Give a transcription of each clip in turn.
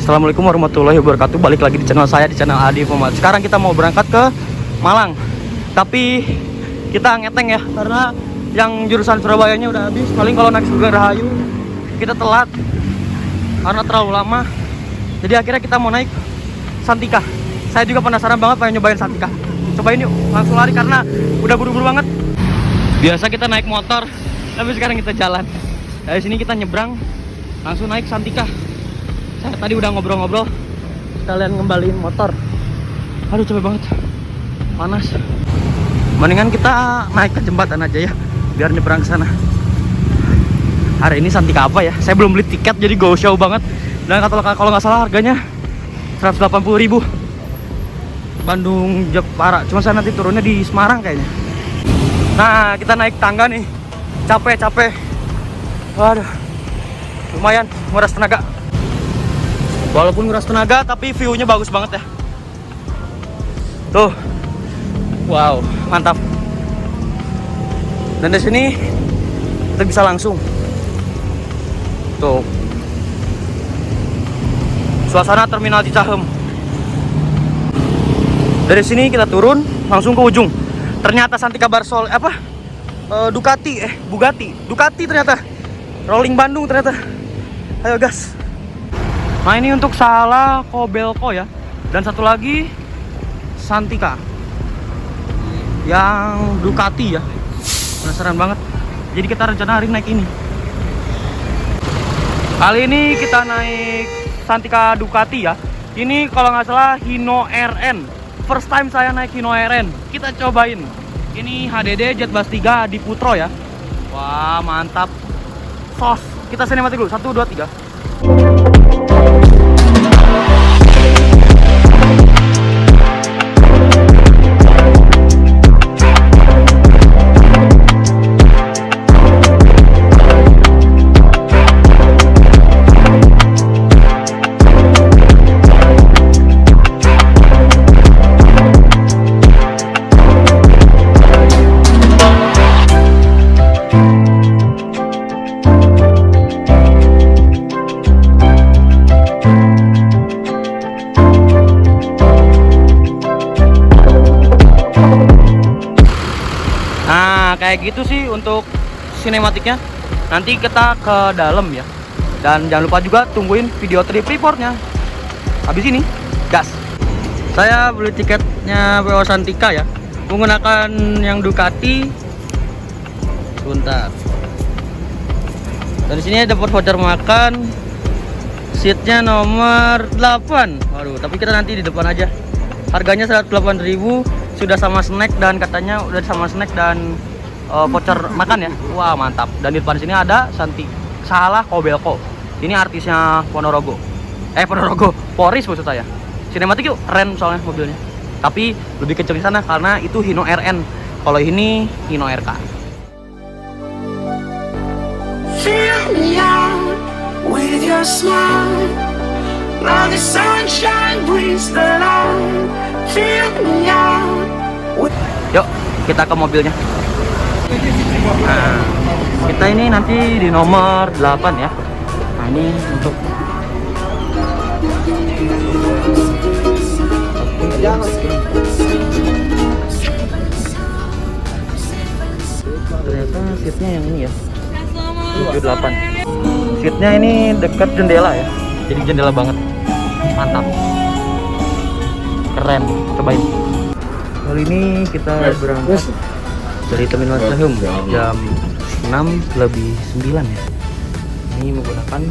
Assalamualaikum warahmatullahi wabarakatuh. Balik lagi di channel saya, di channel Adi Pomat. Sekarang kita mau berangkat ke Malang. Tapi kita ngeteng ya, karena yang jurusan Surabayanya udah habis. Paling kalau naik Sugeng Rahayu kita telat karena terlalu lama. Jadi akhirnya kita mau naik Santika. Saya juga penasaran banget pengen nyobain Santika. Cobain yuk, langsung lari karena udah buru-buru banget. Biasa kita naik motor, tapi sekarang kita jalan. Dari sini kita nyebrang, langsung naik Santika. Saya tadi udah ngobrol-ngobrol, sekalian ngembaliin motor. Aduh capek banget, panas. Mendingan kita naik ke jembatan aja ya, biar nyebrang ke sana. Hari ini Santika apa ya? Saya belum beli tiket, jadi go show banget. Dan kalau nggak salah harganya 180.000. Bandung Jepara. Cuma saya nanti turunnya di Semarang kayaknya. Nah, kita naik tangga nih. Capek. Waduh, lumayan nguras tenaga. Walaupun nguras tenaga, tapi view-nya bagus banget ya. Tuh, wow, mantap. Dan di sini kita bisa langsung. Tuh, suasana terminal Cicahem. Dari sini kita turun langsung ke ujung. Ternyata Santika Barsol Ducati ternyata. Rolling Bandung ternyata. Ayo gas. Nah ini untuk Salah Kobelco ya. Dan satu lagi Santika yang Ducati ya. Penasaran banget. Jadi kita rencana hari naik ini. Kali ini kita naik Santika Ducati ya. Ini kalau nggak salah Hino RN. First time saya naik Hino RN. Kita cobain. Ini HDD Jet Bass 3 di Putro ya. Wah mantap. Sos. Kita sinematik dulu. 1, 2, 3. Kayak gitu sih untuk sinematiknya. Nanti kita ke dalam ya. Dan jangan lupa juga tungguin video trip reportnya. Habis ini gas. Saya beli tiketnya PO Santika ya, menggunakan yang Ducati. Sebentar. Dari sini dapat voucher makan. Seatnya nomor 8. Waduh, tapi kita nanti di depan aja. Harganya 108.000, sudah sama snack dan katanya udah sama snack dan voucher makan ya. Wah mantap. Dan di depan sini ada Salah Kobelco. Ini artisnya Ponorogo. Poris maksud saya. Sinematik yuk, keren soalnya mobilnya. Tapi lebih kenceng di sana karena itu Hino RN. Kalau ini Hino RK. Fill me out with your smile. Now the sunshine brings the light. Fill me out. Yuk, kita ke mobilnya. Nah, kita ini nanti di nomor 8 ya. Nah, ini untuk ternyata seatnya yang ini ya, 78. Seatnya ini dekat jendela ya, jadi jendela banget, mantap, keren. Cobain. Kali ini kita berangkat dari terminal Cicahem jam 6:09 ya. Ini menggunakan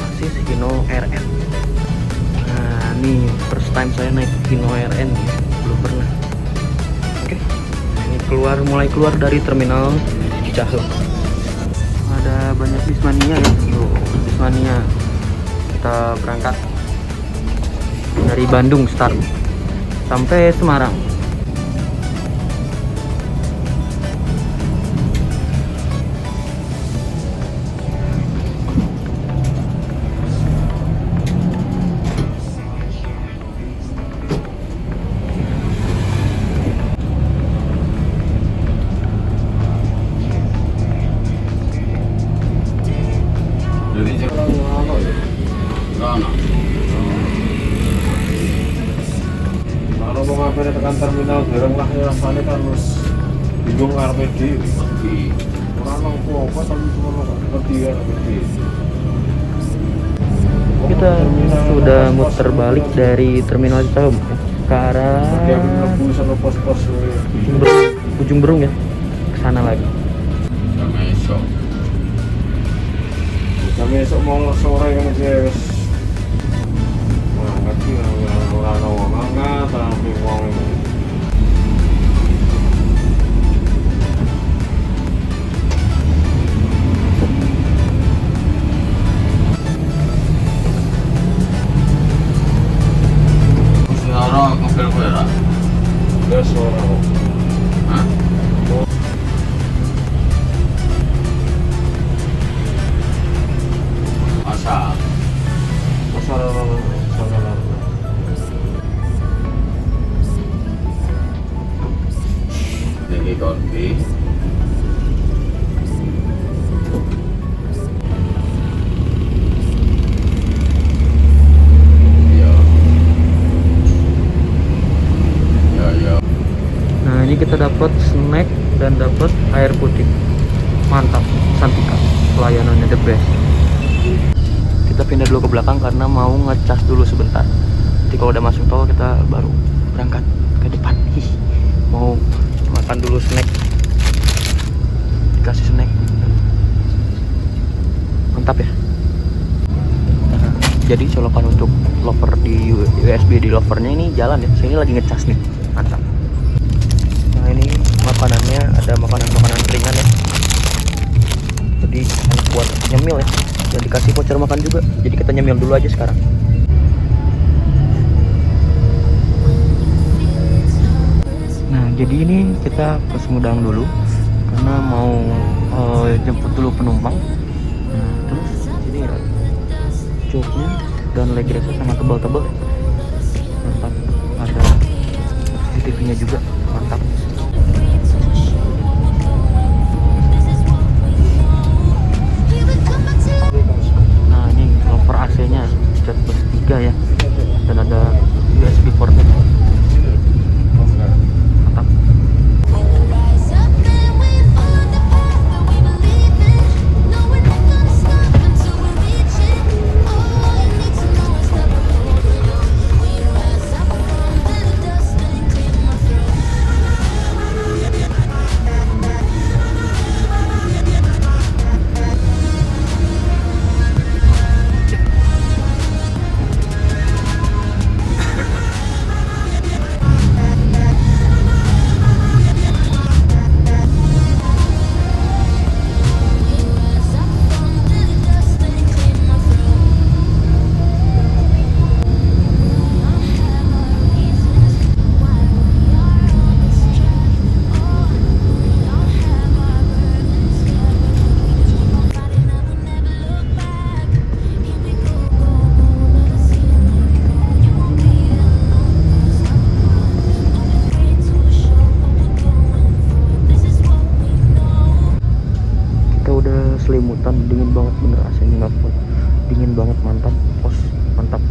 Asis Hino RN. Nah ini first time saya naik Hino RN ya, belum pernah. Oke, nah, ini mulai keluar dari terminal Cicahem. Ada banyak Bismania ya. Tuh, Bismania. Kita berangkat dari Bandung start sampai Semarang. akhirnya tekan terminal bareng lah ya rasanya kan terus bingung ngarepe dhewe. Ora ono apa tapi cuma ngerti ya ngerti. Kita sudah muter balik dari terminal Cicahem ke arah Dia mlebu sono pos-pos Ujung Berung ya, ke sana lagi. Kami esok mau sore kan wis ngerti ora ono wong angkat tapi wong Sekarang mobil gue lah. wis ora. Hah? Masa? Masalah Ini konfi. Ya. Ya. Nah ini kita dapat snack dan dapat air putih. Mantap, Santika, pelayanannya the best. Kita pindah dulu ke belakang karena mau ngecas dulu sebentar. Nanti kalau udah masuk tol kita baru berangkat ke depan. Mau makan dulu snack. Dikasih snack. Mantap ya. Nah, jadi colokan untuk lover di USB di lovernya ini jalan ya. Saya ini lagi ngecas nih. Mantap. Nah ini makanannya ada makanan-makanan ringan ya. Jadi enak buat nyemil ya. Dan dikasih voucher makan juga. Jadi kita nyemil dulu aja sekarang. Nah jadi ini kita ke Sumedang dulu karena mau jemput dulu penumpang. Nah terus ini ya joknya dan leg race sama tebal-tebal ya. Mantap. Ada CCTV-nya juga. Mantap. Nah ini lover AC-nya cat plus 3 ya. Dan ada USB portnya. Mantap. Selimutan, dingin banget bener, AC-nya nggak kuat, dingin banget. Mantap pos, mantap.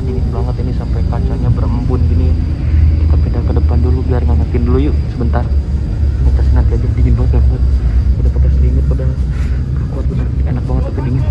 Dingin banget ini sampai kacanya berembun gini. Kita pindah ke depan dulu biar ngangetin dulu yuk sebentar. Ngecas nanti aja, dingin banget ya. Udah pakai selimut udah kuat bener, enak banget tapi dingin.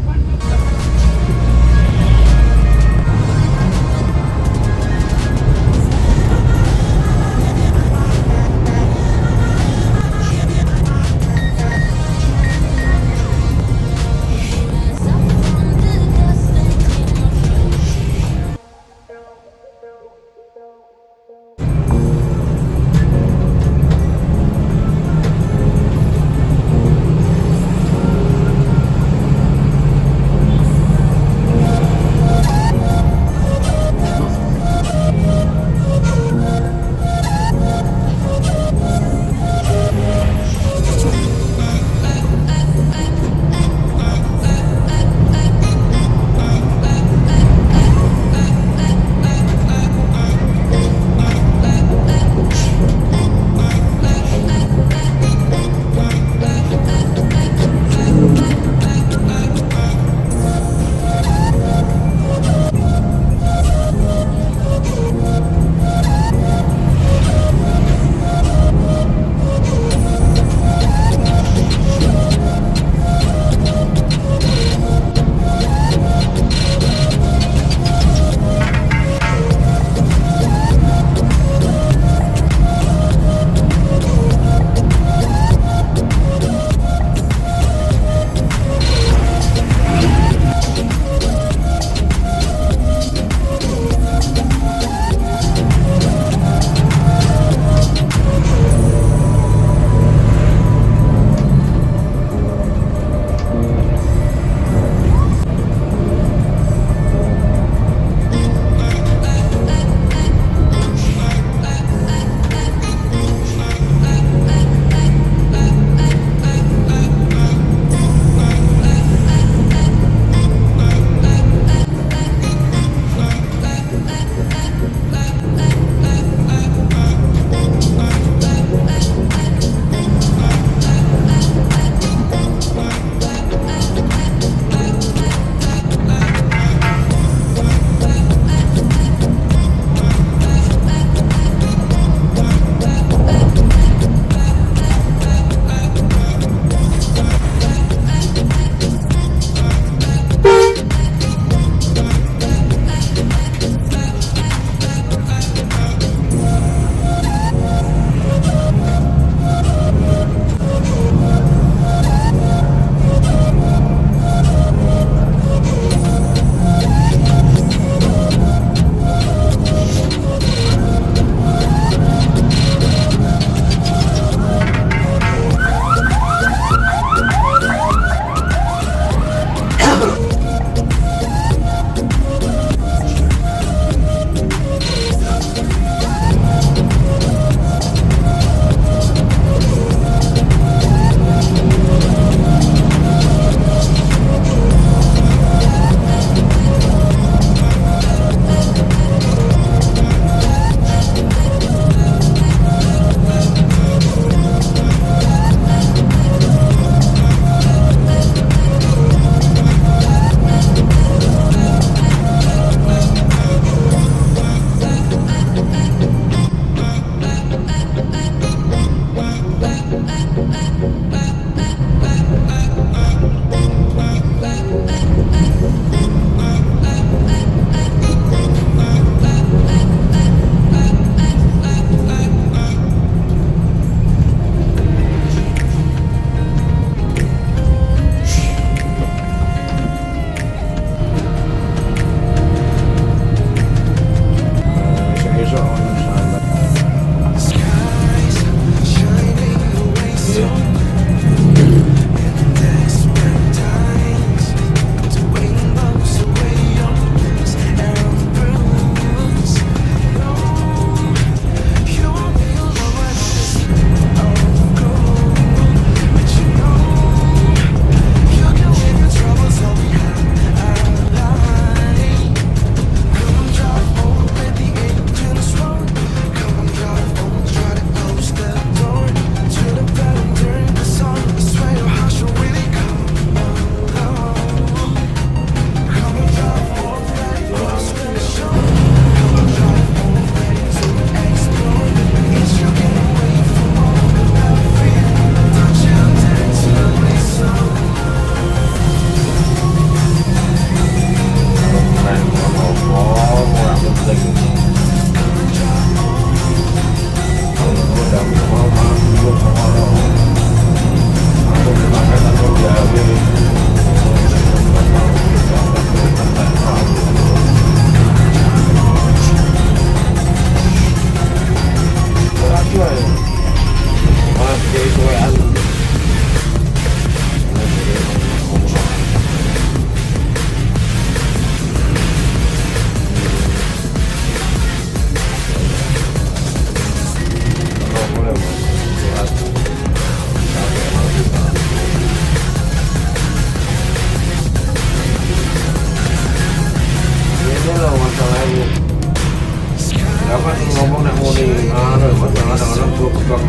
ngomong nak muni kadang-kadang gue pegang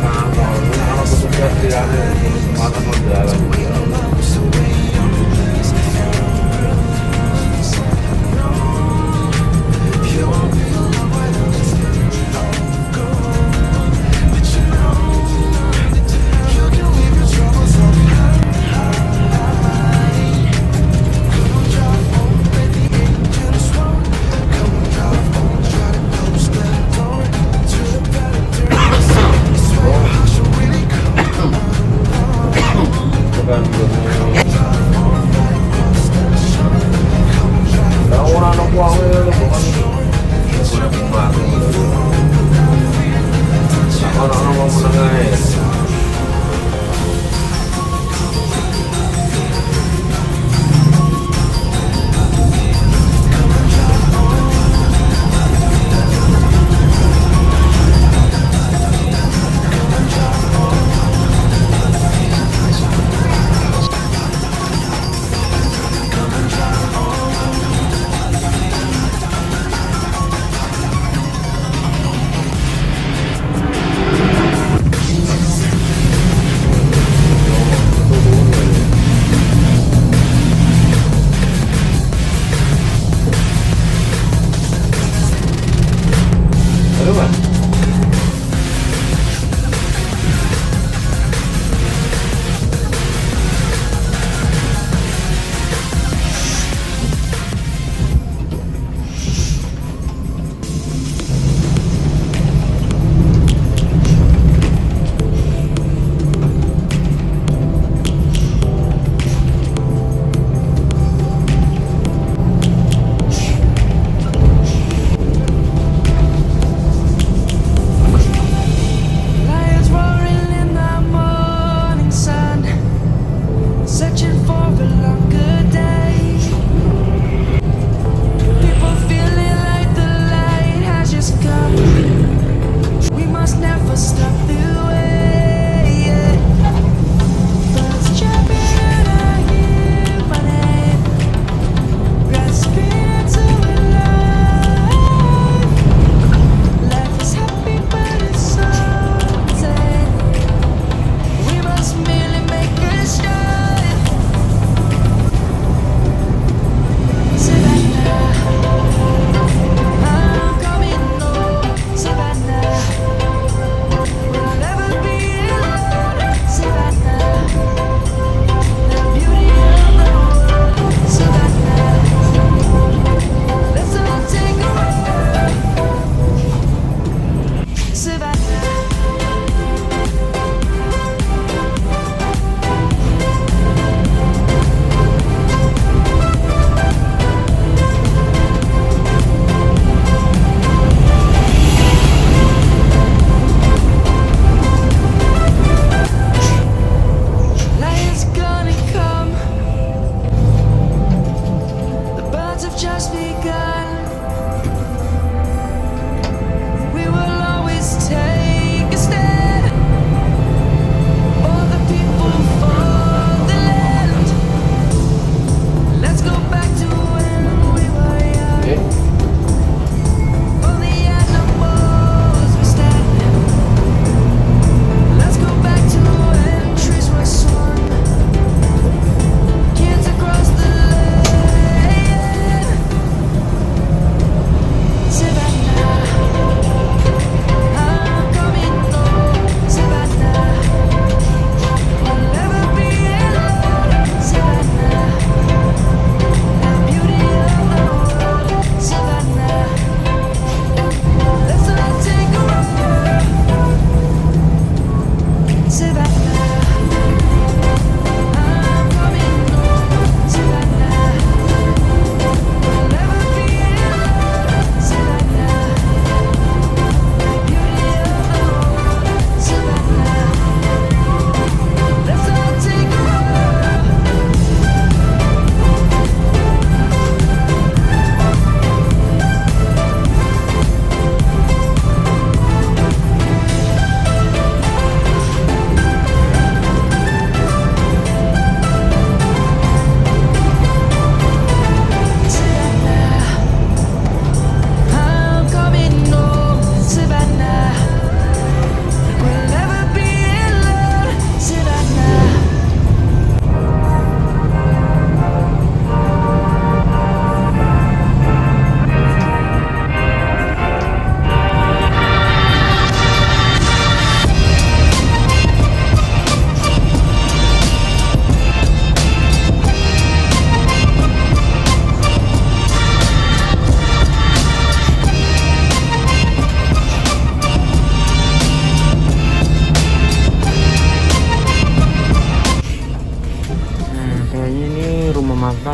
kantor kalau petugas dia ada kesempatan mau jalan bukan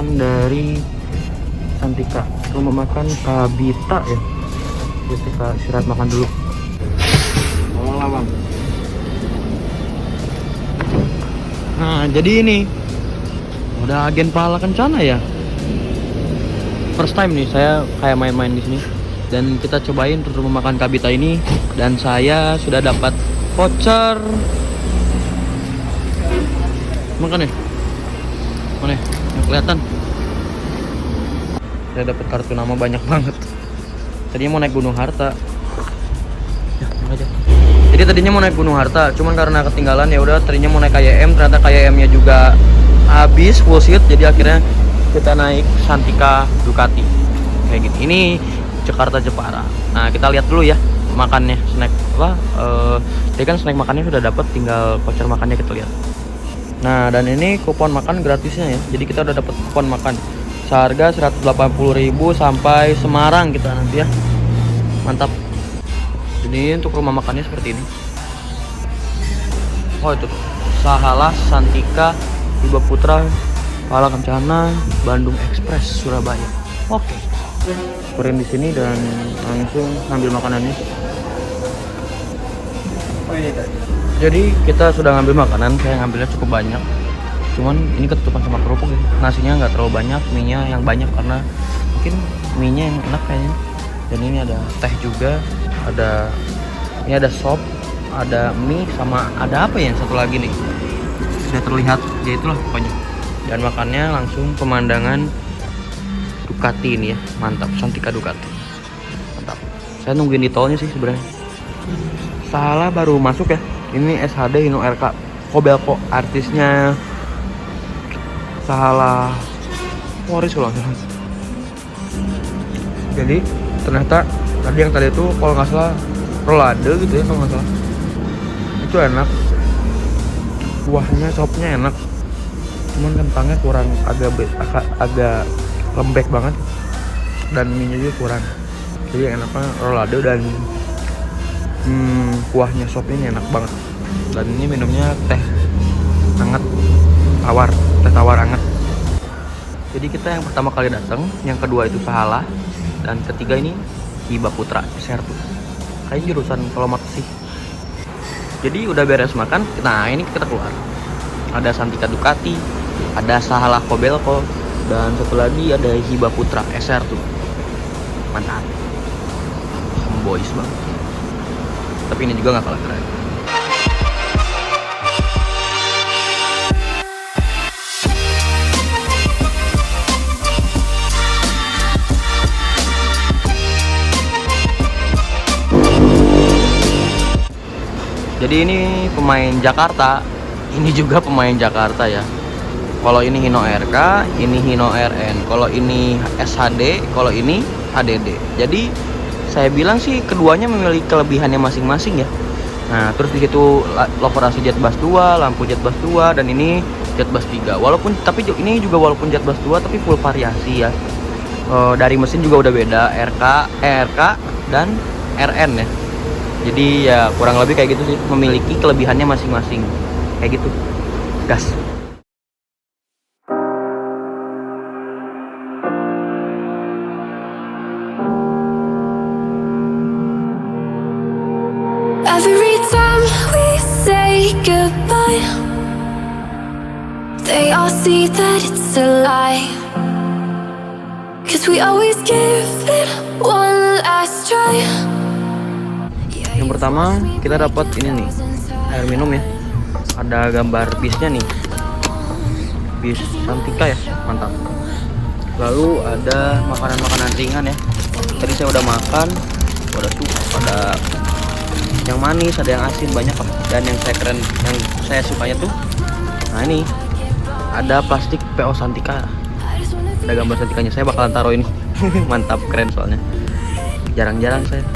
makan dari Santika, rumah makan Kabita ya. Kita istirahat makan dulu. Tolong lah bang. Nah jadi ini udah agen pahala kencana ya. First time nih saya kayak main-main di sini. Dan kita cobain rumah makan Kabita ini. Dan saya sudah dapat voucher. Makan ya? Mana ya? Yang kelihatan. Saya dapat kartu nama banyak banget. Tadinya mau naik Gunung Harta. Ya, aja. Jadi tadinya mau naik Gunung Harta, cuman karena ketinggalan ya udah tadinya mau naik KYM, ternyata KYM-nya juga habis full seat, jadi akhirnya kita naik Santika Ducati. Kayak gitu. Ini Jakarta Jepara. Nah, kita lihat dulu ya makannya, snack apa jadi kan snack makannya sudah dapat, tinggal voucher makannya kita lihat. Nah, dan ini kupon makan gratisnya ya. Jadi kita udah dapat kupon makan seharga 180.000 sampai Semarang kita nanti ya. Mantap. Jadi untuk rumah makannya seperti ini. Oh itu tuh, Sahalah, Santika, Hiba Putra, Pahala Kencana, Bandung Express, Surabaya. Oke. Syukurin di sini dan langsung ngambil makanannya. Jadi kita sudah ngambil makanan, saya ngambilnya cukup banyak. Cuman ini ketutupan sama kerupuk ya. Nasinya nggak terlalu banyak, mie-nya yang banyak karena mungkin mie-nya yang enak kayaknya. Dan ini ada teh juga, ini ada sop, ada mie, sama ada apa ya yang satu lagi nih. Sudah terlihat, ya itulah pokoknya. Dan makannya langsung pemandangan Ducati ini ya, mantap. Santika Ducati, mantap. Saya nungguin di tolnya sih sebenarnya. Salah baru masuk ya. Ini SHD Hino RK Kobelko, artisnya Sahalah Waris kalau nggak salah. Jadi ternyata yang tadi itu kalau nggak salah rolade gitu ya, kalau nggak salah itu enak, buahnya sopnya enak, cuman kentangnya kurang, agak lembek banget, dan mie juga kurang. Jadi enaknya rolade dan kuahnya sopnya ini enak banget. Dan ini minumnya teh hangat teh tawar hangat. Jadi kita yang pertama kali datang, yang kedua itu Sahalah, dan ketiga ini Hiba Putra Sertu. Kayaknya jurusan Kolomat sih. Jadi udah beres makan, nah ini kita keluar. Ada Santika Ducati, ada Sahalah Kobelko, dan satu lagi ada Hiba Putra Sertu. Mantap. Boys banget. Tapi ini juga nggak kalah keren. Jadi ini pemain Jakarta, ini juga pemain Jakarta ya. Kalau ini Hino RK, ini Hino RN. Kalau ini SHD, kalau ini HDD. Jadi saya bilang sih keduanya memiliki kelebihannya masing-masing ya. Nah, terus di situ loverasi Jet Bass 2, lampu Jet Bass 2, dan ini Jet Bass 3. Tapi ini juga walaupun Jet Bass 2 tapi full variasi ya. Dari mesin juga udah beda, RK dan RN ya. Jadi ya kurang lebih kayak gitu sih, memiliki kelebihannya masing-masing. Kayak gitu. Gas. Every time we say goodbye, they all see that it's a lie. 'Cause we always give it one last try. Yang pertama kita dapat ini nih, air minum ya. Ada gambar bisnya nih, bis Santika ya, mantap. Lalu ada makanan-makanan ringan ya. Tadi saya udah makan, ada sup, ada yang manis, ada yang asin, banyak kok. Dan yang saya sukanya tuh, nah ini ada plastik PO Santika, ada gambar Santikanya. Saya bakalan taruh ini. Mantap, keren soalnya. Jarang-jarang saya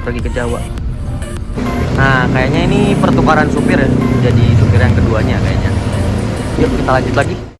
pergi ke Jawa. Nah, kayaknya ini pertukaran supir ya. Jadi supir yang keduanya kayaknya. Yuk kita lanjut lagi.